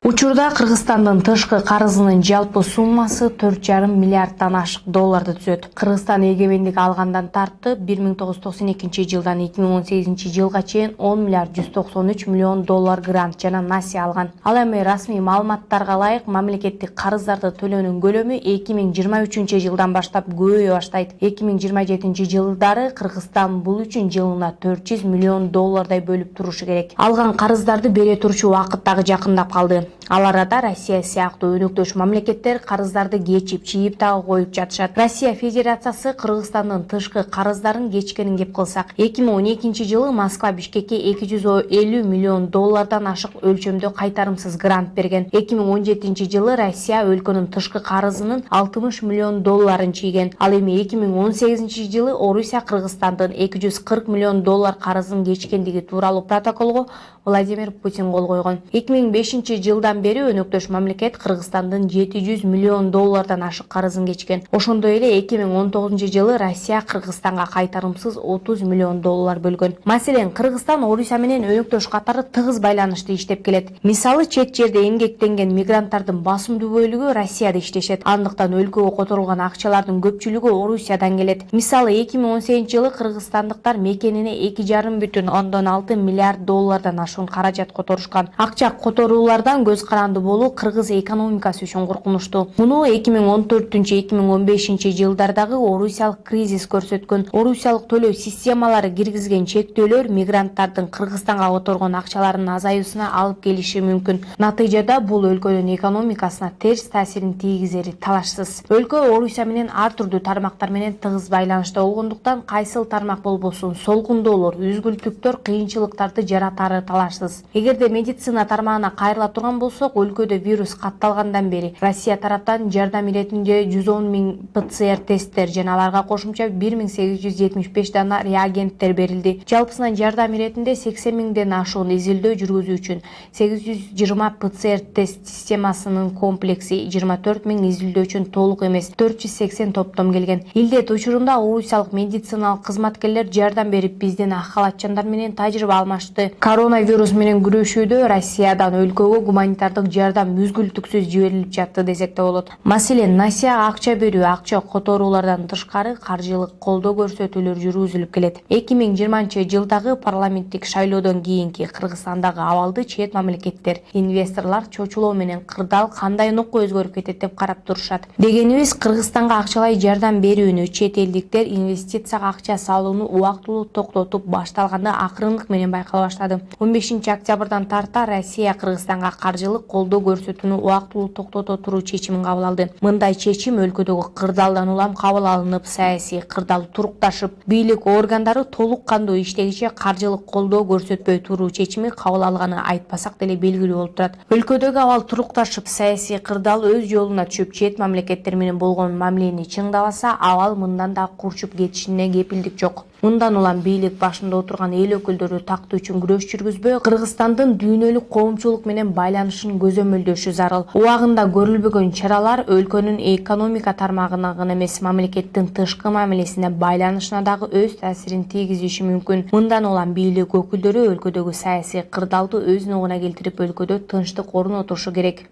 Учурда Кыргызстандын тышкы карызынын жалпы суммасы 4,5 миллиарддан ашык долларды түзөт. Кыргызстан эгемендик алгандан тартып 1992 жылдан 2018 жылга чейин 10 миллиард 193 миллион доллар грант жана насия алган. Ал эми расмий маалыматтарга ылайык мамлекеттик карыздарды төлөөнүн көлөмү 2023 жылдан баштап көбөйө баштайт. 2027 жылдары Кыргызстан бул үчүн жылына 400 миллион доллардай бөлүп турушу керек. Алган карыздарды бере турчу убакыт дагы жакындап калды. Ал арада Россия сыяктуу өнөктөш мамлекеттер карыздарды кечип, чийип дагы коюп жатышат. Россия Федерациясы Кыргызстандын тышкы карыздарын кечкенин кеп кылсак, 2012 жылы Москва Бишкекке 250 миллион доллардан ашык өлчөмдө кайтарымсыз грант берген. 2017 жылы Россия өлкөнүн тышкы карызынын 60 миллион долларын чийген. Ал эми 2018 жылы Орусия Кыргызстандын 240 миллион доллар карызын кечкендиги тууралуу протоколго Владимир Путин кол койгон. 2005 жылдан бери өнөктөш мамлекет Кыргызстандын 700 миллион доллардан ашык карызын кечкен. Ошондой эле 2019 жылы Россия Кыргызстанга кайтарымсыз 30 миллион доллар бөлгөн. Маселен, Кыргызстан Орусия менен өнөктөш катары тыгыз байланышты иштеп келет. Мисалы, чет жерде эмгектенген мигранттардын басымдуу бөлүгү Россияда иштешет. Андыктан өлкөгө которулган акчалардын көпчүлүгү Орусиядан келет. Мисалы, 2018 жылы кыргызстандыктар мекенине 2,6 миллиард доллардан ашуун каражат которушкан. Акча которуулардан көз каранды болуу кыргыз экономикасы үчүн коркунучтуу. Муну 2014-2015 жылдардагы орусиялык кризис көрсөткөн. Орусиялык төлөө системалары киргизген чектөөлөр мигранттардын Кыргызстанга которгон акчаларынын азаюусуна алып келиши мүмкүн. Натыйжада бул өлкөнүн экономикасына терс таасирин тийгизери талашсыз. Өлкө Орусия менен ар түрдүү тармактар менен тыгыз байланышта болгондуктан кайсыл тармак болбосун солгундоолор, үзгүлтүктөр кыйынчылыктарды жаратары талашсыз. Эгерде медицина тармагына кайрыла турган болсок, өлкөдө вирус катталгандан бери Россия тараптан жардам иретинде 110 000 ПЦР тесттер жана аларга кошумча 1875 дана реагенттер берилди. Жалпысынан жардам иретинде 80 000ден ашуун изилдөө жүргүзүү үчүн 820 ПЦР тест системасынын комплекси, 24 000 изилдөө үчүн толук эмес 480 топтом келген. Илдет учурунда орусиялык медициналык кызматкерлер жардам берип, бизден ак халатчандар менен тажрыйба алмашты. Коронавирус менен күрөшүүдө Россиядан өлкөгө гуманитардык жардам мүзгүлтүксүз жиберилип жатты десек да болот. Маселен, насияга акча берүү, акча которуулардан тышкары каржылык колдоо көрсөтүүлөр жүргүзүлүп келет. 2020 жылдагы парламенттик шайлоодон кийинки Кыргызстандагы абалды чет мамлекеттер, инвесторлор чочулоо менен кырдаал кандай нукка өзгөрүп кетет деп карап турушат. Дегенибиз, Кыргызстанга акчалай жардам берүүнү чет элдиктер инвестицияга акча салууну убактылуу токтотуп башталганда акырындык менен байкала баштады. 15 октябрдан тарта Россия Кыргызстанга каржылык колдоо көрсөтүүнү убактылуу токтото туруу чечимин кабыл алды. Мындай чечим өлкөдөгү кырдаалдан улам кабыл алынып, саясий кырдаал турукташып, бийлик органдары толук кандуу иштегиче каржылык колдоо көрсөтпөй туруу чечими кабыл алганы айтпасак деле белгилүү болуп турат. Өлкөдөгү абал турукташып, саясий кырдаал өз жолуна түшүп, чет мамлекеттер менен болгон мамилени чыңдабаса, абал мындан да курчуп кетишине кепилдик жок. Мындан улам бийлик башында отурган эл өкүлдөрү тактоо үчүн күрөш жүргүзбөй, Кыргызстандын дүйнөлүк коомчулук менен байланышын көзөмөлдөшү зарыл. Убагында көрүлбөгөн чаралар өлкөнүн экономика тармагына гана эмес, мамлекеттин тышкы мамилесине, байланышына дагы өз таасирин тийгизиши мүмкүн. Мындан улам бийлик өкүлдөрү өлкөдөгү саясий кырдаалды өз нугуна келтирип, өлкөдө тынчтык орнотушу керек.